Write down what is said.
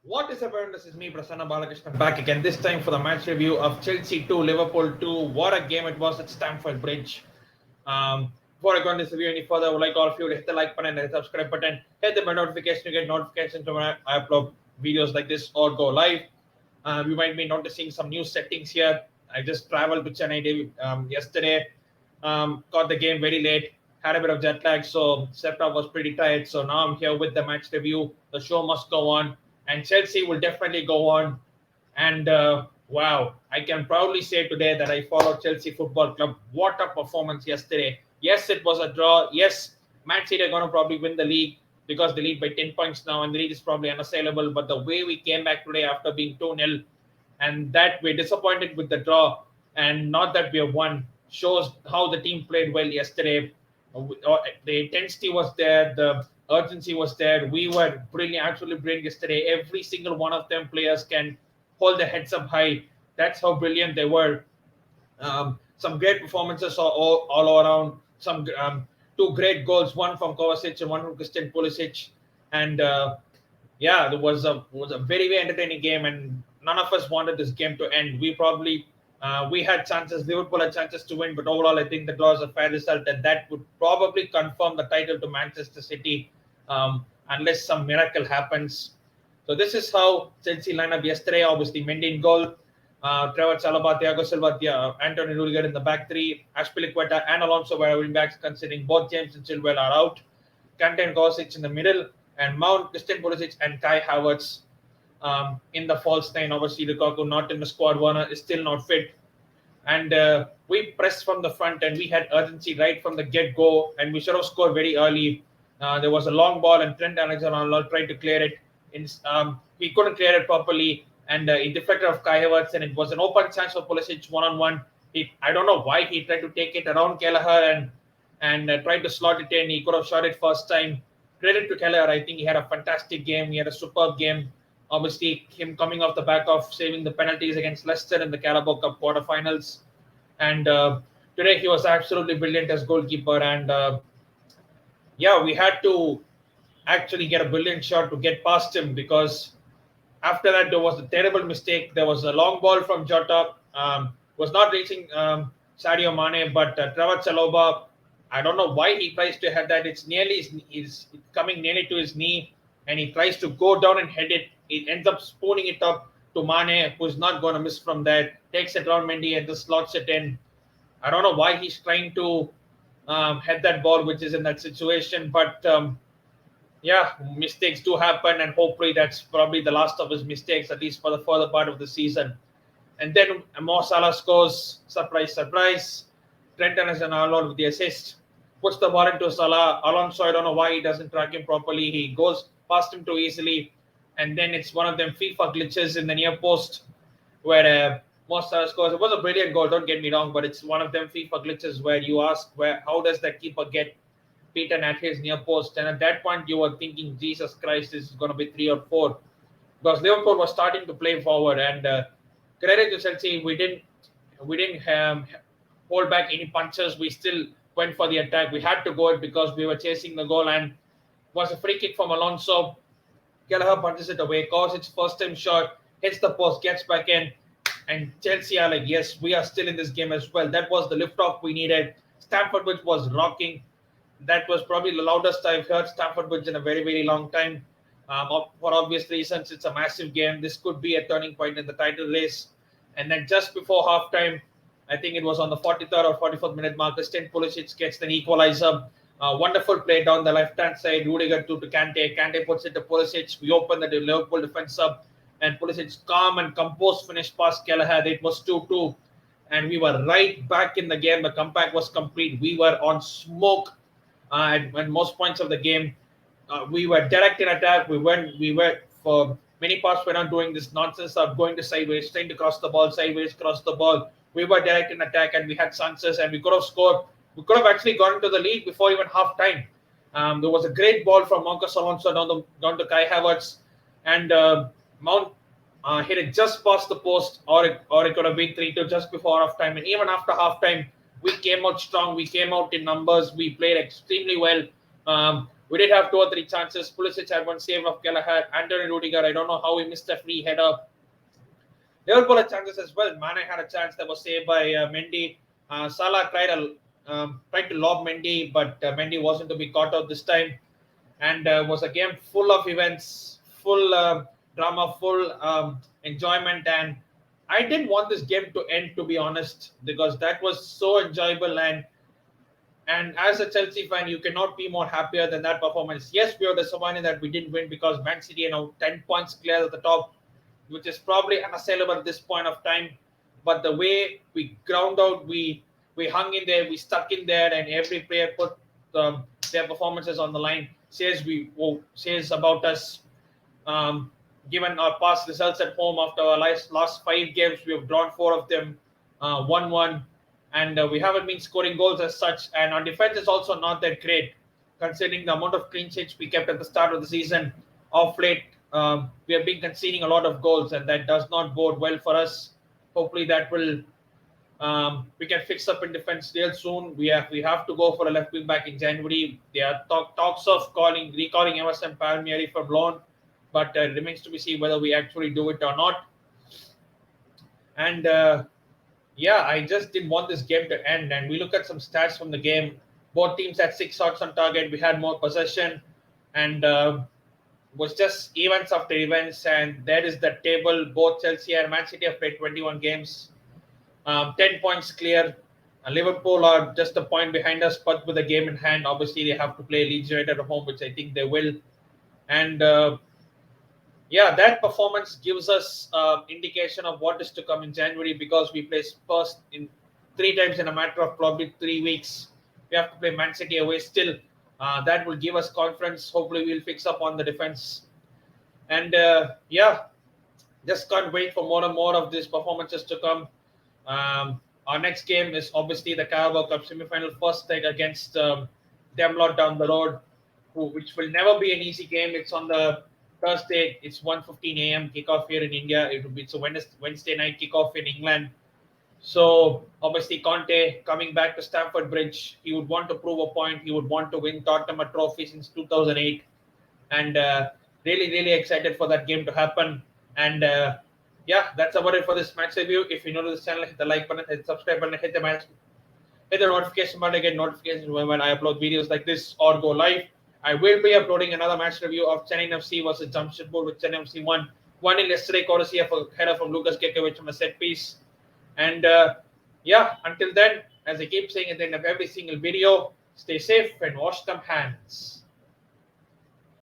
What is up, everyone? This is me, Prasanna Balakrishnan, back again. This time for the match review of Chelsea 2, Liverpool 2. What a game it was at Stamford Bridge. Before I go on this review any further, I would like all of you to hit the like button and the subscribe button. Hit the bell notification to get notifications when I upload videos like this or go live. You might be noticing some new settings here. I just traveled to Chennai yesterday. Got the game very late. Had a bit of jet lag, so slept off was pretty tired. So now I'm here with the match review. The show must go on, and Chelsea will definitely go on. And wow, I can proudly say today that I follow Chelsea Football Club. What a performance yesterday! Yes, it was a draw. Yes, Man City are going to probably win the league because they lead by 10 points now, and the league is probably unassailable. But the way we came back today after being 2-0, and that we're disappointed with the draw, and not that we have won, shows how the team played well yesterday. The intensity was there, the urgency was there. We were brilliant, absolutely brilliant yesterday. Every single one of them players can hold their heads up high. That's how brilliant they were. Some great performances all around. Some two great goals, one from Kovacic and one from Cristian Pulisic. And yeah, there was a very very entertaining game, and none of us wanted this game to end. We had chances. Liverpool had chances to win, but overall, I think the draw is a fair result, and that would probably confirm the title to Manchester City, unless some miracle happens. So this is how Chelsea lineup yesterday. Obviously, Mendy in goal, Trevor Chalobah, Thiago Silva, Anthony Rudiger in the back three, Azpilicueta and Alonso were wing backs, considering both James and Chilwell are out. Kante and Kovacic in the middle, and Mount, Christian Pulisic, and Kai Havertz in the false nine. Obviously, Lukaku not in the squad. Werner is still not fit. And we pressed from the front, and we had urgency right from the get go, and we should have scored very early. There was a long ball, and Trent Alexander-Arnold tried to clear it. He couldn't clear it properly, and it deflected off Kai Havertz, and it was an open chance for Pulisic one-on-one. I don't know why he tried to take it around Kelleher and tried to slot it in. He could have shot it first time. Credit to Kelleher. I think he had a fantastic game. He had a superb game. Obviously, him coming off the back of saving the penalties against Leicester in the Carabao Cup quarterfinals. And today he was absolutely brilliant as goalkeeper. And yeah, we had to actually get a brilliant shot to get past him, because after that there was a terrible mistake. There was a long ball from Jota, was not reaching Sadio Mane, but Trevor Chalobah, I don't know why he tries to head that. It's nearly is coming nearly to his knee, and he tries to go down and head it. He ends up spooning it up to Mane, who's not going to miss from that. Takes it around Mendy and just slots it in. I don't know why he's trying to head that ball, which is in that situation, but yeah, mistakes do happen, and hopefully that's probably the last of his mistakes, at least for the further part of the season. And then Mo Salah scores, surprise, surprise. Trent Alexander-Arnold with the assist puts the ball into Salah. Alonso, I don't know why he doesn't track him properly. He goes past him too easily, and then it's one of them FIFA glitches in the near post where Mo Salah scores. It was a brilliant goal, don't get me wrong, but it's one of them FIFA glitches where you ask, where how does that keeper get beaten at his near post? And at that point, you were thinking, Jesus Christ, this is going to be 3 or 4, because Liverpool was starting to play forward. And credit to Chelsea, we didn't hold back any punches. We still went for the attack. We had to go it because we were chasing the goal, and it was a free kick from Alonso. Kelleher punches it away. Kovacic's first time shot hits the post, gets back in, and Chelsea are like, yes, we are still in this game as well. That was the lift off we needed. Stamford Bridge was rocking. That was probably the loudest I've heard Stamford Bridge in a very, very long time. For obvious reasons, it's a massive game. This could be a turning point in the title race. And then just before halftime, I think it was on the 43rd or 44th minute mark, Christian Pulisic gets an equalizer. Wonderful play down the left-hand side. Rudiger to Kante. Kante puts it to Pulisic. We open the Liverpool defense up, and Pulisic calm and composed finish past Kelleher. It was 2-2, and we were right back in the game. The comeback was complete. We were on smoke at most points of the game. We were direct in attack. We were for many parts. We're not doing this nonsense of going to sideways, trying to cross the ball, sideways, cross the ball. We were direct in attack, and we had chances, and we could have scored. We could have actually gone into the lead before even half time. There was a great ball from Marcus Alonso down to Kai Havertz, and Mount hit it just past the post, or it could have been 3-2 just before half time. And even after half time, we came out strong. We came out in numbers. We played extremely well. We did have 2 or 3 chances. Pulisic had one save of Kelleher. Anthony Rudiger, I don't know how he missed a free header. Liverpool had chances as well. Mane had a chance that was saved by Mendy. Salah tried to lob Mendy, but Mendy wasn't to be caught out this time. And was a game full of events, full drama, full enjoyment. And I didn't want this game to end, to be honest, because that was so enjoyable. And as a Chelsea fan, you cannot be more happier than that performance. Yes, we are disappointed that we didn't win because Man City are now 10 points clear at the top, which is probably unassailable at this point of time. But the way we ground out, we hung in there, we stuck in there, and every player put their performances on the line. Says about us. Um, Given our past results at home after our last 5 games, we have drawn 4 of them, 1-1, and we haven't been scoring goals as such. And our defense is also not that great, considering the amount of clean sheets we kept at the start of the season. Of late, we have been conceding a lot of goals, and that does not bode well for us. Hopefully, that will we can fix up in defense real soon. We have to go for a left wing back in January. There are talks of recalling Emerson Palmieri from loan, but it remains to be seen whether we actually do it or not. And yeah, I just didn't want this game to end. And we look at some stats from the game. Both teams had 6 shots on target. We had more possession, and was just events after events. And there is the table. Both Chelsea and Man City have played 21 games, 10 points clear. Liverpool are just a point behind us, but with a game in hand. Obviously, they have to play Leeds United at home, which I think they will. And yeah, that performance gives us indication of what is to come in January, because we play Spurs in 3 times in a matter of probably 3 weeks. We have to play Man City away still. That will give us confidence. Hopefully, we'll fix up on the defense. And yeah, just can't wait for more and more of these performances to come. Our next game is obviously the Carabao Cup semi-final, first leg against them lot down the road, which will never be an easy game. It's on the Thursday. It's 1:15 a.m. kickoff here in India. It's a Wednesday night kickoff in England. So obviously Conte coming back to Stamford Bridge, he would want to prove a point. He would want to win Tottenham a trophy since 2008, and really excited for that game to happen. And yeah, that's about it for this match review. If you're new to this channel, hit the like button, hit the subscribe button, hit the notification button to get notifications when I upload videos like this or go live. I will be uploading another match review of Chennai FC versus Jamshedpur, with Chennai FC won in yesterday, courtesy of a header from Lucas Gekevich from a set piece. And yeah, until then, as I keep saying at the end of every single video, stay safe and wash them hands.